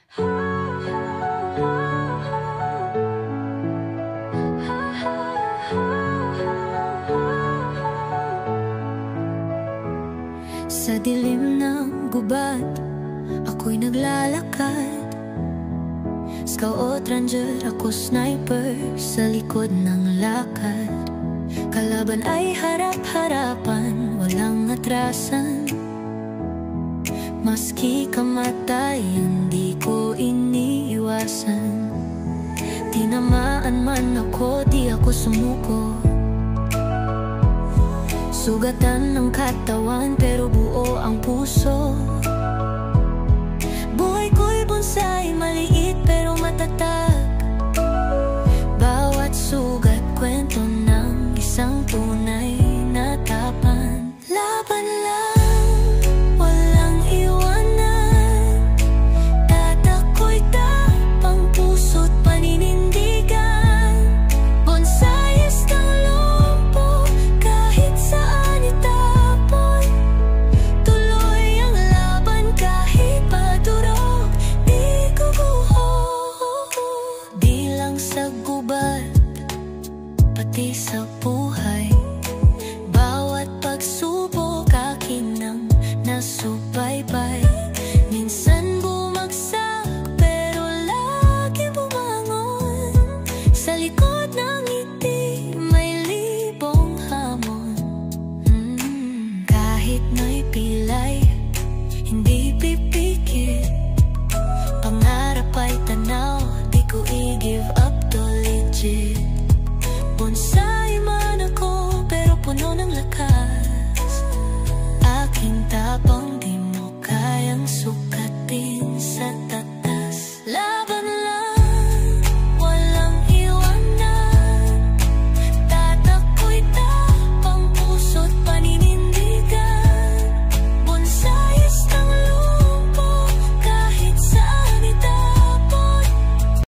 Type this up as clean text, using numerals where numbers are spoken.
Sa dilim ng gubat, ako'y naglalakad. Scout ranger, ako sniper, sa likod ng lakad. Kalaban ay harap-harapan, walang atrasan. Maski kamatayan, di ko iniiwasan. Tinamaan man ako, di ako sumuko. Sugatan ng katawan, pero buo ang puso. Buhay ko'y bonsai, maliit pero matatag. Bawat sugat, kwento ng isang tunay na tapan. Laban lang, walang iwanan. Tatako'y tapang, puso't paninindigan. Bonsais ng lumpo, kahit saan itapon. Tuloy ang laban kahit padurog, di guguho. Di lang sa gubat, pati sa buhay. Bawat pagsubok akin ang nasubaybay. Minsan bumagsak, pero lagi bumangon. Sa likod ng ngiti, may libong hamon. Kahit na'y pilay, hindi pipikit. Pangarap ay tanaw, di ko i-give up to legit. Bonsai man ako, pero puno ng lakas. Aking tapang, di mo kayang sukat.